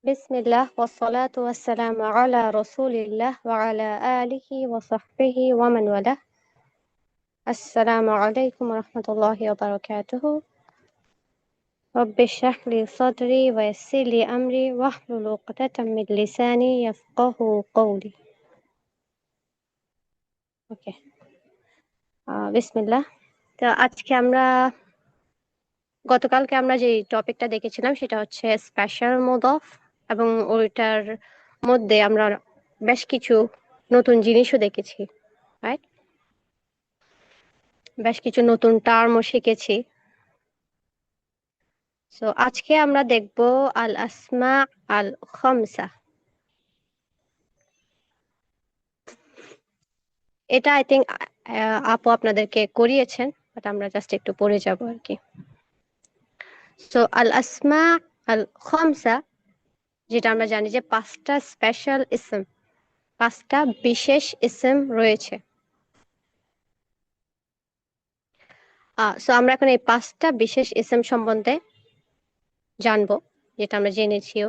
بسم الله والصلاة والسلام على رسول الله وعلى آله وصحبه ومن والاه. السلام عليكم ورحمة الله وبركاته. رب اشرح لي صدري ويسر لي أمري واحلل عقدة من لساني يفقه قولي. ওকে, বিসমিল্লাহ। তো আজকে গতকালকে আমরা যে টপিকটা দেখেছিলাম সেটা হচ্ছে স্পেশাল মোড অফ, এবং ওইটার মধ্যে আমরা বেশ কিছু নতুন জিনিসও দেখেছি, রাইট? বেশ কিছু নতুন টার্মও শিখেছি। সো আজকে আমরা দেখব আল আসমা আল খামসা। এটা আই থিঙ্ক আপু আপনাদেরকে করিয়েছেন, বাট আমরা জাস্ট একটু পড়ে যাব আর কি। সো আল আসমা আল খামসা, যেটা আমরা জানি যে পাঁচটা স্পেশাল ইসম, পাঁচটা বিশেষ ইসম রয়েছে। সো আমরা এখন এই পাঁচটা বিশেষ ইসম সম্বন্ধে জানবো, যেটা আমরা জেনেছিও।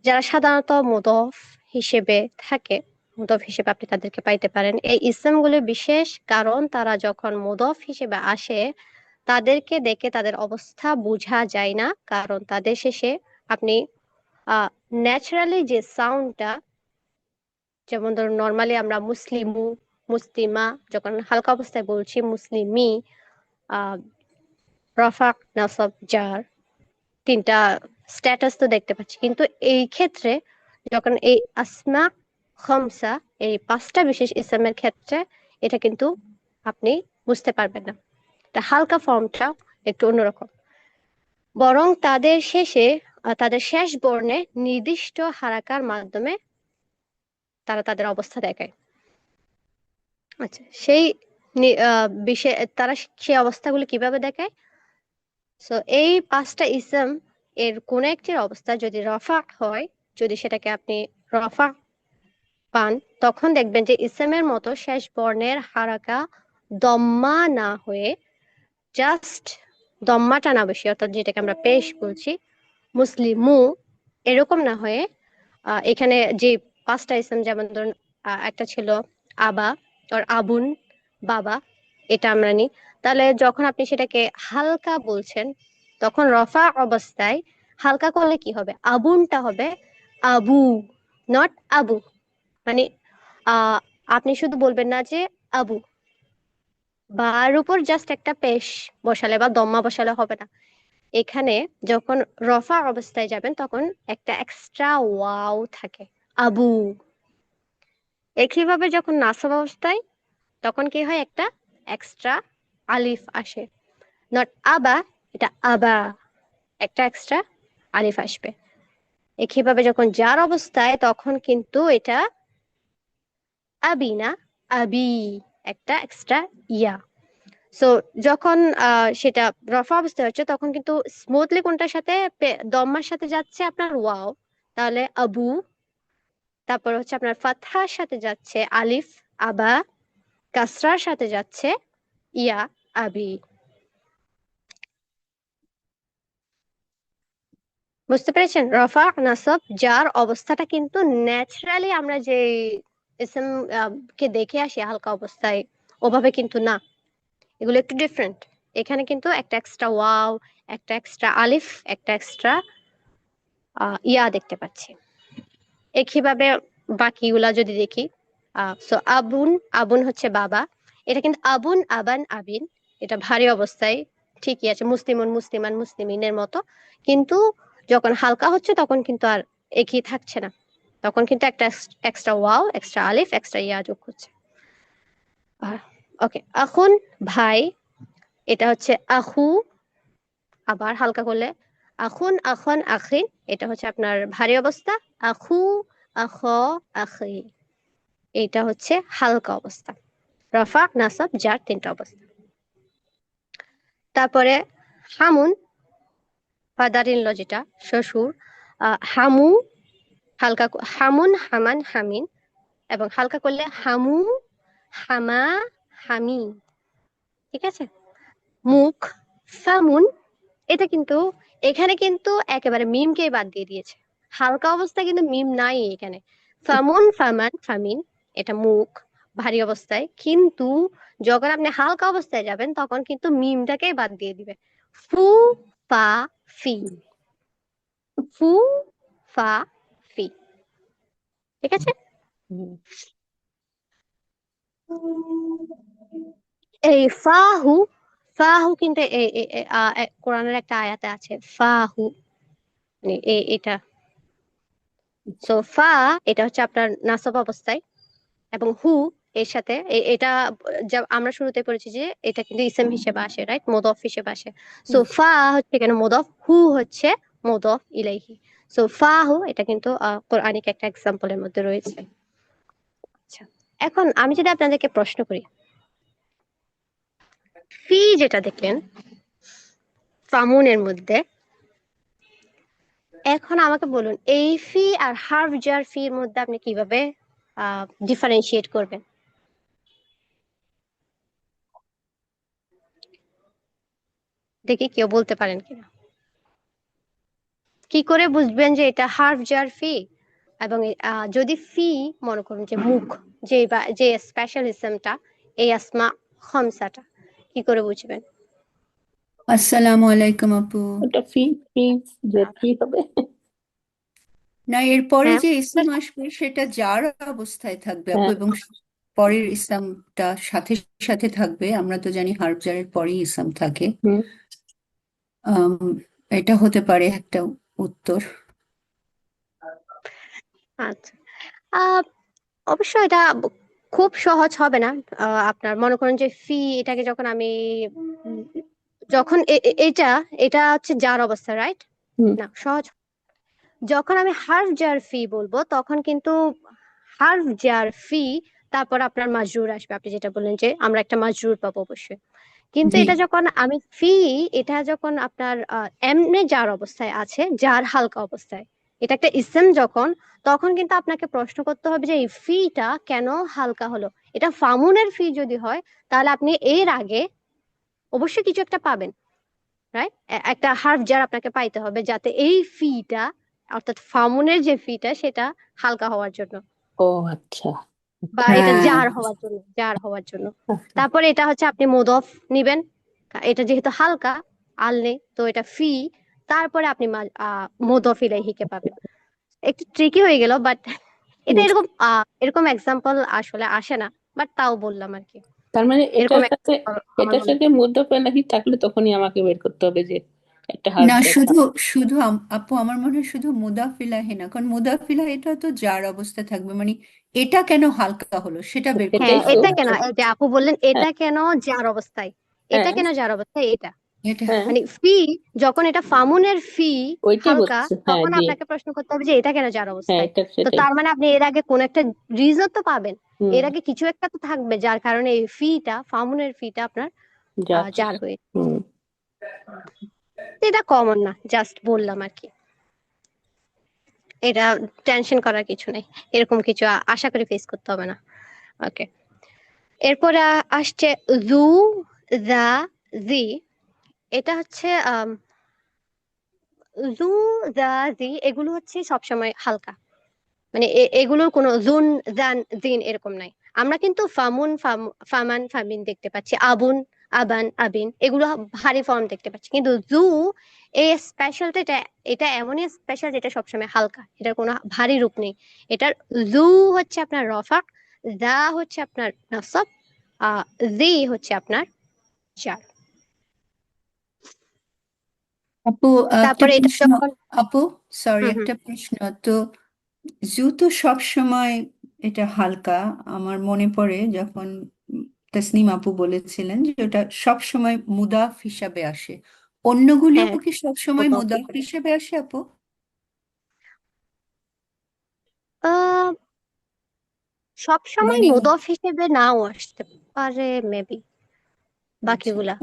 যারা সাধারণত মুদফ হিসেবে থাকে, মুদফ হিসেবে আপনি তাদেরকে পাইতে পারেন। এই ইসমগুলো বিশেষ, কারণ তারা যখন মুদফ হিসেবে আসে তাদেরকে দেখে তাদের অবস্থা বোঝা যায় না, কারণ তাদের শেষে আপনি ন্যাচারালি যে সাউন্ডটা, যেমন ধরুন নর্মালি আমরা মুসলিমু, মুসলিমা যখন হালকা অবস্থায় বলছি, মুসলিমি, আহ রফা, নাসব, জার, তিনটা স্ট্যাটাস তো দেখতে পাচ্ছি, কিন্তু এই ক্ষেত্রে যখন এই আসমা খমসা, এই পাঁচটা বিশেষ ইসমের ক্ষেত্রে এটা কিন্তু আপনি বুঝতে পারবেন না। এটা হালকা ফর্মটা একটু অন্যরকম, বরং তাদের শেষে তাদের শেষ বর্ণে নির্দিষ্ট হারাকার মাধ্যমে তারা তাদের অবস্থা দেখায়। আচ্ছা, সেই বিষয়ে তারা সেই অবস্থাগুলো কিভাবে দেখায়? সো এই পাঁচটা ইসম এর কোন একটির অবস্থা যদি রফা হয়, যদি সেটাকে আপনি রফা পান, তখন দেখবেন যে ইসমের মতো শেষ বর্ণের হারাকা দম্মা না হয়ে জাস্ট দম্মাটা না বসে, অর্থাৎ যেটাকে আমরা পেশ বলছি মুসলিমু, এরকম না হয়ে এখানে যে পাঁচটা ইসম, যেমন ধরুন একটা ছিল আবা আর আবুন, বাবা, এটা আমরা নিই। তাহলে যখন আপনি সেটাকে হালকা বলছেন, তখন রফা অবস্থায় হালকা করলে কি হবে? আবুনটা হবে আবু, নট আবু। মানে আহ আপনি শুধু বলবেন না যে আবু, বার উপর জাস্ট একটা পেশ বসালে বা দম্মা বসালে হবে না। এখানে যখন রফা অবস্থায় যাবেন তখন একটা এক্সট্রা ওয়াও থাকে, আবু। একইভাবে যখন নাসব অবস্থায়, তখন কি হয়? একটা এক্সট্রা আলিফ আসে, নট আবা, এটা আবা, একটা এক্সট্রা আলিফ আসবে। একইভাবে যখন জার অবস্থায়, তখন কিন্তু এটা আবি না, আবি, একটা এক্সট্রা ইয়া। সো যখন সেটা রফা অবস্থায় হচ্ছে, তখন কিন্তু স্মুথলি কোনটার সাথে দম্মার সাথে যাচ্ছে? আপনার ওয়াও, তাহলে আবু। তারপর হচ্ছে আপনার ফাতহার সাথে যাচ্ছে আলিফ, আবা। কাসরার সাথে যাচ্ছে ইয়া, আবি। বুঝতে পেরেছেন? রফা, নাসব, জার অবস্থাটা কিন্তু ন্যাচারালি আমরা যে ইসম কে দেখে আসি হালকা অবস্থায়, ওভাবে কিন্তু না, এগুলো একটু ডিফারেন্ট। এখানে কিন্তু একটা এক্সট্রা ওয়াও, একটা এক্সট্রা আলিফ, একটা এক্সট্রা ইয়া দেখতে পাচ্ছি। একইভাবে বাকিগুলা যদি দেখি, সো আবুন, আবুন হচ্ছে বাবা, এটা কিন্তু আবুন, আবান, আবিন, এটা ভারী অবস্থায় ঠিকই আছে, মুসলিমুন, মুসলিমান, মুসলিমিনের মতো। কিন্তু যখন হালকা হচ্ছে তখন কিন্তু আর একই থাকছে না, তখন কিন্তু একটা এক্সট্রা ওয়াও, এক্সট্রা আলিফ, এক্সট্রা ইয়া যোগ হচ্ছে। ওকে, এখন ভাই, এটা হচ্ছে আখু। আবার হালকা করলে আখুন, আখন, আখিন, এটা হচ্ছে আপনার ভারী অবস্থা। আখু, আখ, আখি, এটা হচ্ছে হালকা অবস্থা। রফা, নাসব, জার, তিনটা অবস্থা। তারপরে হামুন, ফাদার ইন ল, যেটা শ্বশুর। হামু, হালকা হামুন, হামান, হামিন, এবং হালকা করলে হামু, হামা, হামি। ঠিক আছে? মুখ, ফামুন, এটা কিন্তু এখানে কিন্তু একেবারে মিমকে বাদ দিয়ে দিয়েছে। হালকা অবস্থায় কিন্তু মিম নাই এখানে। ফামুন, ফামান, ফামিন, এটা মুখ ভারী অবস্থায়, কিন্তু যখন আপনি হালকা অবস্থায় যাবেন তখন কিন্তু মিমটাকেই বাদ দিয়ে দিবে। ফু, ফা, ফি। ফু, ফা, ফি। ঠিক আছে। হুম। এই ফাহু, ফাহু কিন্তু কোরআনের একটা আয়াতে আছে ফাহু, মানে এটা। সো ফা, এটা হচ্ছে আপনার নাসব অবস্থায়, এবং হু এর সাথে এটা যা আমরা শুরুতে পড়েছি যে এটা কিন্তু ইসম হিসেবে আসে, রাইট, মোদফ হিসেবে আসে। সো ফা হচ্ছে কেন মোদফ, হু হচ্ছে মোদফ ইলাইহি। সো ফাহু এটা কিন্তু কোরআনিক একটা এক্সাম্পলের মধ্যে রয়েছে। আচ্ছা, এখন আমি যদি আপনাদেরকে প্রশ্ন করি, ফি যেটা দেখলেন ফামুনের মধ্যে, এখন আমাকে বলুন এই ফি আর হার্ফ জার ফির মধ্যে আপনি কিভাবে ডিফারেন্সিয়েট করবেন? দেখি কেউ বলতে পারেন কিনা। কি করে বুঝবেন যে এটা হার্ফ জার ফি? এবং যদি ফি মনে করুন যে মুখ, যে স্পেশাল ইসমটা, এই আসমা খমসাটা, কি করে বুঝবেন? আসসালামু আলাইকুম আপু। ওটা ফি, ফি যে ফি হবে। না, এরপরে হ্যাঁ, যে ইসলাম আসবে সেটা যার অবস্থায় থাকবে আপু, হ্যাঁ। এবং পরের ইসলামটা সাথে সাথে থাকবে। আমরা তো জানি হার্ফ জারের পরেই ইসলাম থাকে। হুম। আম, এটা হতে পারে একটা উত্তর। আচ্ছা। আহ অবশ্য এটা খুব সহজ হবে না। আপনার মনে করেন যে ফি, এটাকে যখন আমি উম, যখন এটা এটা হচ্ছে যার অবস্থা, রাইট? হুম। না, সহজ। যখন আমি হার্ফ জার ফি বলবো তখন কিন্তু হার্ফ জার ফি, তারপর আপনার মাজরুর আসবে। আপনি যেটা বললেন যে আমরা একটা মাজরুর পাবো অবশ্যই, কিন্তু জি এটা যখন আমি ফি, এটা যখন আপনার এমনি যার অবস্থায় আছে, যার হালকা অবস্থায়, এটা একটা ইসেম যখন, তখন কিন্তু আপনাকে প্রশ্ন করতে হবে যে এই ফিটা কেন হালকা হলো। এটা ফামুনের ফি যদি হয়, তাহলে আপনি এর আগে অবশ্যই কিছু একটা পাবেন, রাইট? একটা হার্ফ জার আপনাকে পাইতে হবে যাতে এই ফিটা, অর্থাৎ ফামুনের যে ফিটা, সেটা হালকা হওয়ার জন্য, ও আচ্ছা। বা এটা হ্যাঁ, জার হওয়ার জন্য, জার হওয়ার জন্য। আচ্ছা। তারপরে এটা হচ্ছে আপনি মুদফ নিবেন, এটা যেহেতু হালকা, আলনে, তো এটা ফি। তারপরে আপনি মুদফ ইলাইহিকে পাবেন। একটু ট্রিকি হয়ে গেল, বাট এটা হুম। এরকম এরকম এক্সাম্পল আসলে আসে না, বাট তাও বললাম আর কি। তার মানে এরকম এটার সাথে, example আমার এটার মনে সাথে মধ্যপেলাহি থাকলে তখনই আমাকে বের করতে হবে যে একটা হার্ফ না, জার শুধু থাকবে। শুধু আপু আমার মনে হয় শুধু মুদাফিলাহি না, কারণ মুদাফিলাহি এটা তো যার অবস্থা থাকবে, মানে এটা কেন হালকা হলো সেটা বের করতে এটাই হ্যাঁ, তো হবে এটা কেন, নাকি? এই যে আপু বললেন হ্যাঁ, এটা কেন যার অবস্থায়, এটা হ্যাঁ, কেন যার অবস্থায়, এটা এটা হ্যাঁ, মানে ফি, যখন এটা ফামুনের ফি ওইটাই হালকা, বলছি, হ্যাঁ তখন জি। আপনাকে প্রশ্ন করতে হবে যে এটা কেন যার হ্যাঁ, অবস্থায়। এটা তো সেটাই। তার মানে আপনি এর আগে কোন একটা রিজন তো পাবেন, হুম। এর আগে কিছু একটা তো থাকবে যার কারণে এই ফিটা, ফামুনের ফিটা আপনার যার। যার হয়ে। হুম। এটা কমন না, জাস্ট বললাম আর কি। এটা টেনশন করার কিছু নেই, এরকম কিছু আশা করি ফেস করতে হবে না। ওকে, এরপরে আসছে জু, দা, জি। এটা হচ্ছে জু, দা, জি, এগুলো হচ্ছে সবসময় হালকা, মানে এগুলোর কোনো জুন, জান, জিন এরকম নাই। আমরা কিন্তু ফামুন, ফামান, ফামিন দেখতে পাচ্ছি, আবুন, আবান, আবিন, এগুলো ভারী ফর্ম দেখতে পাচ্ছি, কিন্তু জু, এই স্পেশালটা, এটা এটা এমনই স্পেশাল যেটা সবসময় হালকা, এটার কোনো ভারী রূপ নেই। এটার জু হচ্ছে আপনার রফা, দা হচ্ছে আপনার নাসব, আহ জি হচ্ছে আপনার জার। আপু, একটা তারপরে এটা প্রশ্ন। যখন আপু, সরি, হুম, হুম, একটা প্রশ্ন তো। জু তো সব সময় এটা হালকা। আমার মনে পড়ে যখন তাসনিম আপু বলেছিলেন যে ওটা সব সময় মুদাফ হিসাবে আসে, অন্যগুলিও হ্যাঁ, কি সব সময় মুদাফ মুদাফ হিসেবে। হিসেবে আসে আপু? আহ সব সময় মানে মুদফ হিসেবে নাও আসতে পারে, মেবি আচ্ছা, বাকিগুলা।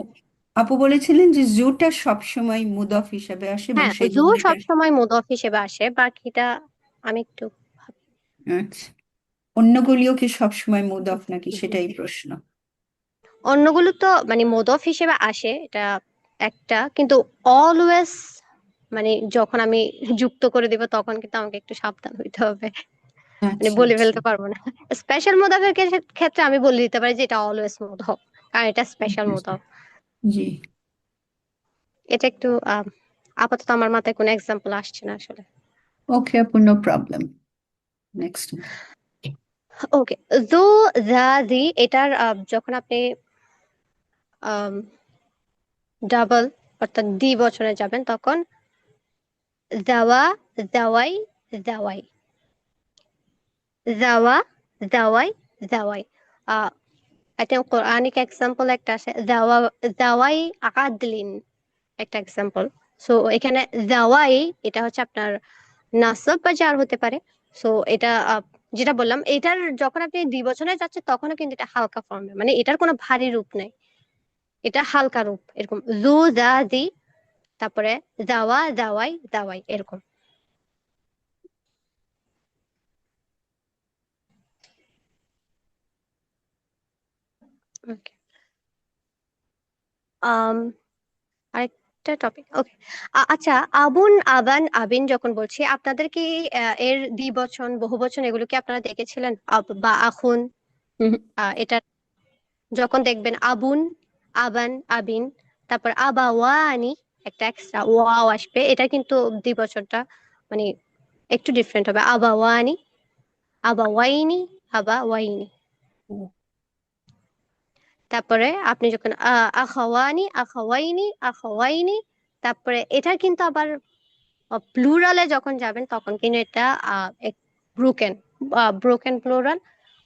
আপু বলেছিলেন যে জুটা সব সময় মুদাফ হিসাবে আসে এবং হ্যাঁ, সেই জু জন্য এটা। সব সময় মুদফ হিসেবে আসে, বাকিটা আমি একটু আচ্ছা, অন্যগুলিও কি সব সময় মুদাফ নাকি সেটাই প্রশ্ন। অন্যগুলো তো মানে মুদফ হিসেবে আসে, এটা একটা, কিন্তু অলওয়েজ মানে যখন আমি যুক্ত করে দিব তখন কিন্তু আমাকে একটু সাবধান হইতে হবে, মানে আচ্ছা বলে আচ্ছা ফেলতে পারবো না। স্পেশাল মুদাফের ক্ষেত্রে আমি বলে দিতে পারি যে এটা অলওয়েজ মুদাফ, কারণ এটা স্পেশাল মুদাফ। জি এটা একটু আপাতত আমার মাথায় কোনো এক্সাম্পল আসছে না আসলে। ওকে আপু নো প্রবলেম নেক্সট ওকে, জু যা জি এটার যখন আপনি ডাবল অর্থাৎ দ্বিবচনে যাবেন তখন জাওয়া, জাওয়াই, জাওয়াই, জাওয়া, জাওয়াই, জাওয়াই। আহ একটা কোরআনিক এক্সাম্পল একটা আছে, জাওয়া, জাওয়াই আকাদলিন একটা এক্সাম্পল। সো এখানে জাওয়াই এটা হচ্ছে আপনার নাসব বা জার হতে পারে। সো এটা যেটা বললাম, এটার যখন আপনি দ্বিবচনে যাচ্ছে তখনও কিন্তু এটা হালকা ফর্মে, মানে এটার কোনো ভারী রূপ নেই, এটা হালকা রূপ এরকম জু জা জি, তারপরে জাওয়া, জাওয়াই, জাওয়াই এরকম। ওকে, আম আরেকটা টপিক। ওকে, আচ্ছা, আবুন, আবান, আবিন যখন বলছি, আপনাদের কি এর দ্বিবচন বহুবচন এগুলো কি আপনারা দেখেছিলেন? আব বা আখুন, হুম, এটা যখন দেখবেন আবুন, আবান, আবিন, তারপর আবাওয়ানি, একটা এক্সট্রা ওয়াও আসবে, এটা কিন্তু দ্বিবচনটা মানে একটু ডিফারেন্ট হবে, আবাওয়ানি, আবাওয়াইনি, আবাওয়াইনি। তারপরে আপনি যখন আখাওয়ানি, আখাওয়াইনি, আখাওয়াইনি, তারপরে এটা কিন্তু আবার প্লুরালে যখন যাবেন তখন কিন্তু এটা ব্রোকেন, ব্রোকেন প্লুরাল,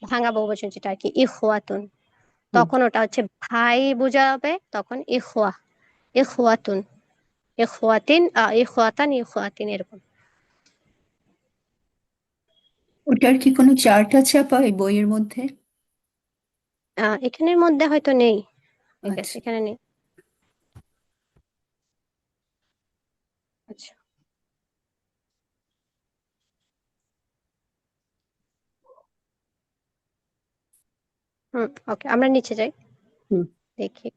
ভাঙা বহুবচন যেটা আর কি, ইখওয়াতুন, হুম। তখন ওটা হচ্ছে ভাই বোঝাবে, তখন ইখওয়া, ইখওয়াতুন, ইখওয়াতিন, ইখওয়াতান, ইখওয়াতিন এরকম। ওটার কি কোনো চার্ট আছে আপা এই বইয়ের মধ্যে? এখানের মধ্যে হয়তো নেই, I guess আচ্ছা এখানে নেই। আচ্ছা, ওকে, আমরা নিচে যাই, হুম। দেখি।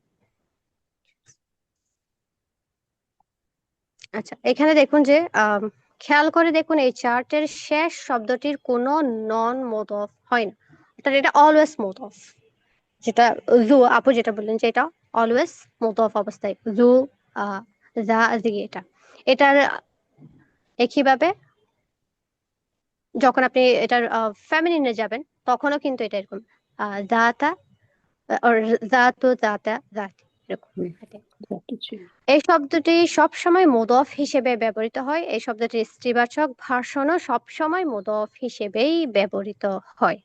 আচ্ছা, এখানে দেখুন যে খেয়াল করে দেখুন এই চার্টের শেষ শব্দটির কোনো নন মোড অফ হয় না, অর্থাৎ এটা অলওয়েজ মোড অফ। যেটা জু আপু যেটা বললেন যে এটা অলওয়েজ মোড অফ অবস্থায়, জু, আহ, যা, জি, এটা এটার একইভাবে যখন আপনি এটার ফেমিনিনে যাবেন তখনও কিন্তু এটা এরকম জাতা, or জাতু, জাতা, জাতি এরকম। হুম, একটা ছিল। এই শব্দটি সবসময় মুদফ হিসেবে ব্যবহৃত হয়, এই শব্দটির স্ত্রীবাচক ভার্সনও সবসময় মুদফ হিসেবেই ব্যবহৃত হয়।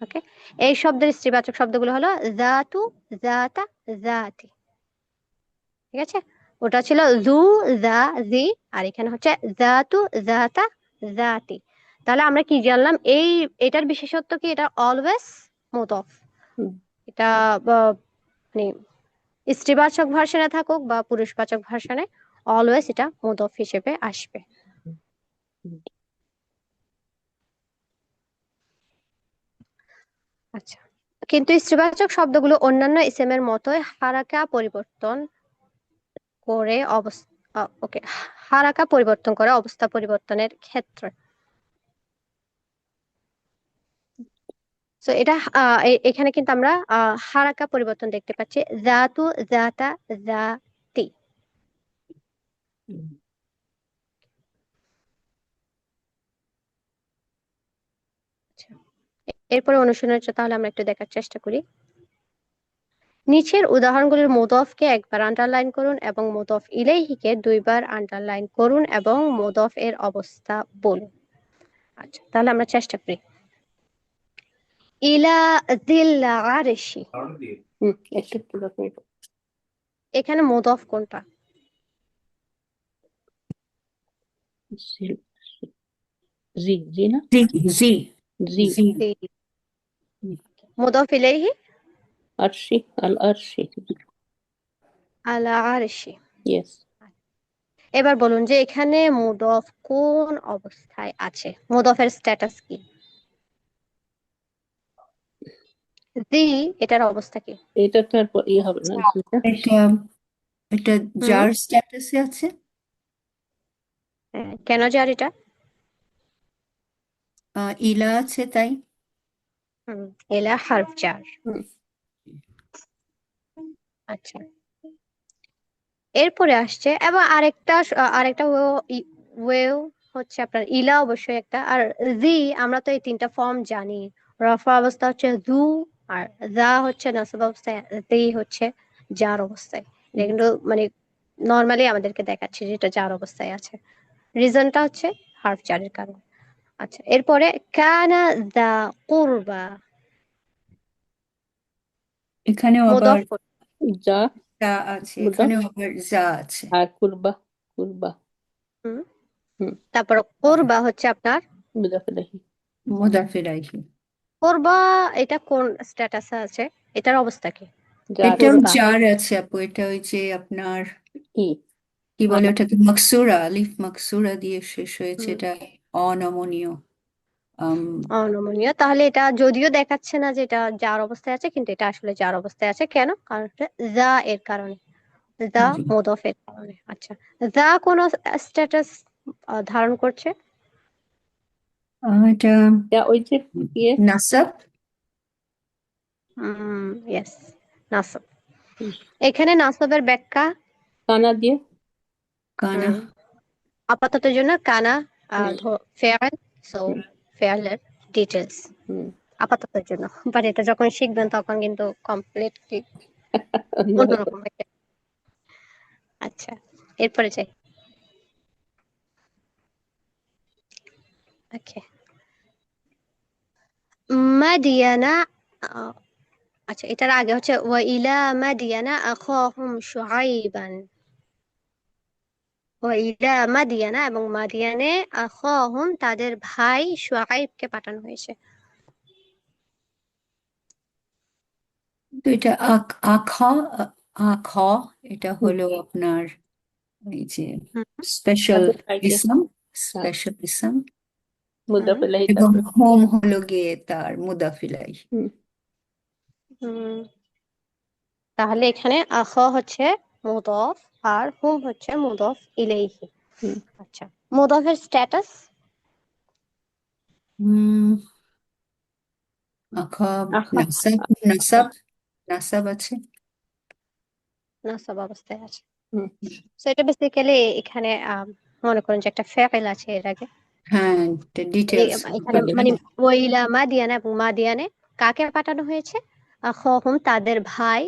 ওকে, এই শব্দের স্ত্রীবাচক শব্দগুলো হলো জাতু, জাতা, জাতি। ঠিক আছে, ওটা ছিল জু, জা, জি, আর এখানে হচ্ছে জাতু, জাতা, জাতি। তাহলে আমরা কি জানলাম, এটার বিশেষত্ব কি, এটা অলওয়েজ মুদফ। হুম, এটা মানে স্ত্রীবাচক ভার্সনে থাকুক বা পুরুষবাচক ভার্সনে, অলওয়েজ এটা মুদফ হিসেবে আসবে। হুম। আচ্ছা, কিন্তু স্ত্রীবাচক শব্দগুলো অন্যান্য ইসেমের মতোই হারাকা পরিবর্তন করে অবস্থা, ওকে, হারাকা পরিবর্তন করে অবস্থা পরিবর্তনের ক্ষেত্রে। তো এটা এখানে কিন্তু আমরা হারাকা পরিবর্তন দেখতে পাচ্ছি, জাতু, জাতা, জাতি। হুম। আচ্ছা, এরপরে অনুশীলনের জন্য তাহলে আমরা একটু দেখার চেষ্টা করি। নিচের উদাহরণগুলির মুদফকে একবার আন্ডারলাইন করুন এবং মুদফ ইলাইহিকে দুইবার আন্ডারলাইন করুন এবং মুদফ এর অবস্থা বলুন। আচ্ছা, তাহলে আমরা চেষ্টা করি। ইলা দিল আরশি, হুম, একটা পুরো করে দাও। এখানে মুদফ কোনটা? জি, জি, জি না, জি জি জি। জি জি। মুদফ ইলাইহি আরশি, আল আরশি। আলা আরশি। ইয়েস। এবার বলুন যে এখানে মুদফ কোন অবস্থায় আছে, মুদফের স্ট্যাটাস কি? জি, এটার অবস্থা কি? এটা তো আর ইয়ে হবে না, জিটা। এটা এটা হুম যার স্ট্যাটাসে আছে? কেন যার এটা? ইলা আছে তাই। হুম এলা হার্ফ জার। হুম। আচ্ছা, এরপরে আসছে এবং আরেকটা ওয়েও হচ্ছে আপনার ইলা অবশ্যই একটা, আর জি। আমরা তো এই তিনটা ফর্ম জানি। রফা অবস্থা হচ্ছে জু, আর যা হচ্ছে নাসব অবস্থায়, জি হচ্ছে জার অবস্থায়। এটা কিন্তু মানে নর্মালি আমাদেরকে দেখাচ্ছে যেটা জার অবস্থায় আছে। রিজনটা হচ্ছে হার্ফ জারের কারণে। আচ্ছা, এরপরে কানা দা কুরবা, এখানেও আবার মুদাফ করতে। যা যা আছে, মুদাফ এখানেও আবার যা আছে। আর কুরবা। কুরবা। হুম হুম। তারপর কুরবা হচ্ছে আপনার মুদাফ ইলাইহি। মুদাফ ইলাইহি। কুরবা। এটা কোন স্ট্যাটাসে আছে? এটার অবস্থা কি? যার এটাও কুরবা। যার আছে আপু, এটা ওই যে আপনার কি? কি বলে ওটাকে, মাকসুরা, আলিফ মাকসুরা দিয়ে শেষ হয়েছে, হুম এটা অনমনীয়। আম, অনমনীয়। তাহলে এটা যদিও দেখাচ্ছে না যে এটা যার অবস্থায় আছে, কিন্তু এটা আসলে যার অবস্থায় আছে। কেন? কারণ এটা যা এর কারণে, যা জি। মুদফের কারণে। আচ্ছা, যা কোন স্ট্যাটাস ধারণ করছে? এটা যা ওই যে ইয়ে। নাসাব। ইয়েস, নাসব। হুম, এখানে নাসবের ব্যাখ্যা। কানা দিয়ে। কানা। হুম আপাতত জন্য কানা হুম। ফেয়াল, সো হুম। ফেয়ালের ডিটেলস হুম। আপাতত জন্য। বাট এটা যখন শিখবেন তখন কিন্তু কমপ্লিটলি অন্যরকম। অন্যরকম হয়ে যাবে। আচ্ছা, এরপরে যাই। ওকে, মাদিয়ানা। আহ, আচ্ছা, এটার আগে হচ্ছে ওয়া ইলা মাদিয়ানা আখাহুম শুআইবান। ওয়া ইলা মাদিয়ানা, এবং মাদিয়ানে আখাহুম তাদের ভাই শুআইবকে পাঠানো হয়েছে। তো এটা আখ, আখ, এটা হুম। হলো আপনার এই যে হুম স্পেশাল তাদের ভাইকে। ইসম, হ্যাঁ। স্পেশাল ইসম। মুদাফ হুম ইলাইহি এবং তারপর। হোম হলো গিয়ে তার মুদাফিলাই। হুম। হুম তাহলে এখানে আখ হচ্ছে মুদফ, আর হুম হচ্ছে মুদফ ইলাইহি। হুম। আচ্ছা, মুদফের স্ট্যাটাস। হুম, আখ, আখা। নাসাব, আখা। নাসাব, নাসাব আছে। নাসব অবস্থায় আছে। হুম। তো এটা বেসিক্যালি এখানে মনে করেন যে একটা ফেল আছে এর আগে। হ্যাঁ, ডিটেলস এখানে মানে ওয়াইলা মাদিয়ানা, এবং মাদিয়ানে কাকে পাঠানো হয়েছে? আখাহুম তাদের ভাই।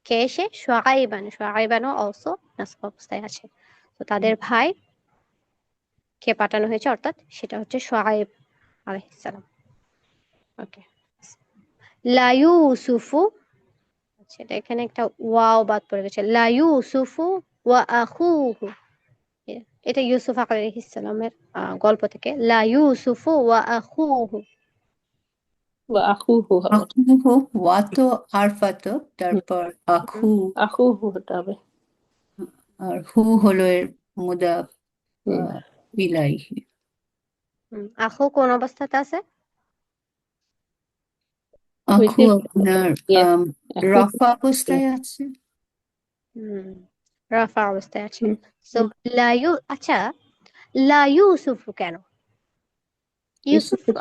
কে সে? শুআইবান। শুআইবানও অলসো নাসব অবস্থায় আছে। তো তাদের ভাই কে পাঠানো হয়েছে, অর্থাৎ সেটা হচ্ছে শুআইব আলাইহিস সালাম। ওকে, লা ইউসুফু। আচ্ছা, এটা এখানে একটা ওয়াও বাদ পড়ে গেছে। লা ইউসুফু ওয়া আখুহু। এটা ইউসুফ আলাইহিস সালামের গল্প থেকে। লা ইউসুফু ওয়া আখুহু। ওয়া আখুহু হবে। আখু, ওয়াতো আরফাতো, হুম। তারপর হুম আখু, আখুহু হতে হবে। আর হু হলো এর মুদা হুম। ইলাইহি। আখু কোন অবস্থাতে আছে? ওই আখু যে আপনার ইয়ে। আম, আখু। রফা অবস্থায় আছে। হুম রাফা অবস্থায় আছে। হুম। সো হুম। আচ্ছা, লা ইউসুফু কেন? ইউসুফ ইউসুফের।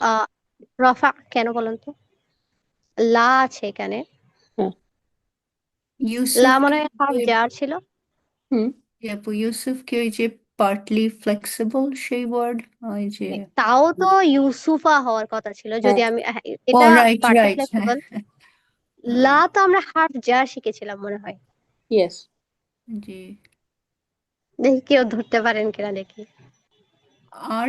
রাফা কেন বলেন তো? লা আছে এখানে। হ্যাঁ। লা ইউসুফ মনে কি হয় হাফ জার ছিল। হুম, আপু ইউসুফ কি ওই যে পার্টলি ফ্লেক্সিবল সেই ওয়ার্ড, ওই যে তাও তো ইউসুফা হওয়ার কথা ছিল, হ্যাঁ। যদি আমি ও এটা রাইট পার্টলি রাইট, হ্যাঁ ফ্লেক্সিবল। হ্যাঁ, লা তো আমরা হাফ জার শিখেছিলাম মনে হয়। ইয়েস। জি। দেখি কেউ ধরতে পারেন কিনা দেখি। আর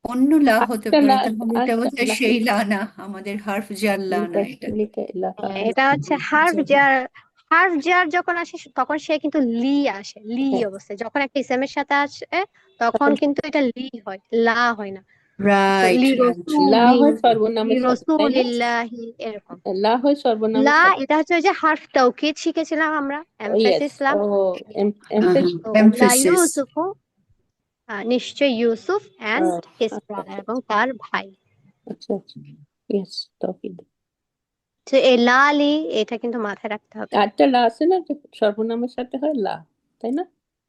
অন্য লা হতে আরেকটা পারে, লা। তাহলে এটা আরেকটা বোধহয় লা। সেই লা না, আমাদের হার্ফ জার লা না লিকা। এটা। লিকা ইলাহা। এটা হচ্ছে হার্ফ জার। হার্ফ জার যখন আসে তখন সে কিন্তু লি আসে, লি হ্যাঁ। অবস্থায়। যখন একটা ইসেমের সাথে আসে তখন তখন কিন্তু এটা লি হয়, লা হয় না। তো রাইট লি রাইট। লা রসুলি, হয় লি সর্বনামের সাথে, তাই না? রসুলিল্লাহি, এরকম। লা হয় লা সর্বনামের সাথে। এটা হচ্ছে ওই যে হার্ফ তাওকিদ শিখেছিলাম আমরা, ইয়েস। এমফাসিস লা। ও। হ্যাঁ, তো লা এমফেসিস। ইউসুফু, নিশ্চয় ইউসুফ এন্ড হিজ আচ্ছা ব্রাদার, আচ্ছা এবং তার ভাই। আচ্ছা আচ্ছা। ইয়েস। তৌহিদ। তো এই লা লি, এটা কিন্তু মাথায় রাখতে হবে। আরেকটা লা আছে না, যে সর্বনামের সাথে হয় লা। তাই না?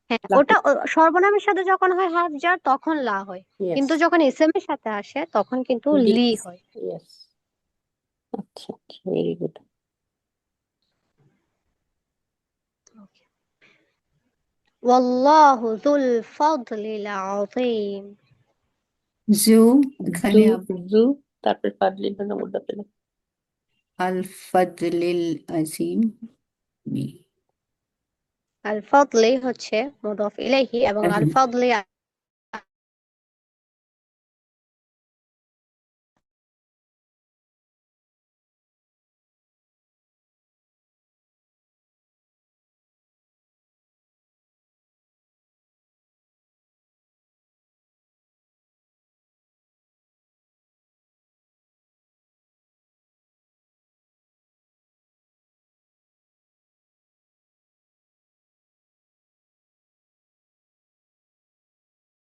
হ্যাঁ, লাফে ওটা সর্বনামের সাথে যখন হয় হার্ফ জার তখন লা হয়, ইয়েস কিন্তু যখন ইসেম এর সাথে আসে তখন কিন্তু লি হয়। ইয়েস। আচ্ছা আচ্ছা, ভেরি গুড। ওয়াল্লাহু যুল ফাদলিল আযীম। জু, জু এখানে জু তারপরে ফাদলিল হলো মুদাফিল। আল ফাদলিল আজিম। আল ফাদলি হচ্ছে মুদাফ ইলাইহি এবং আল ফাদলি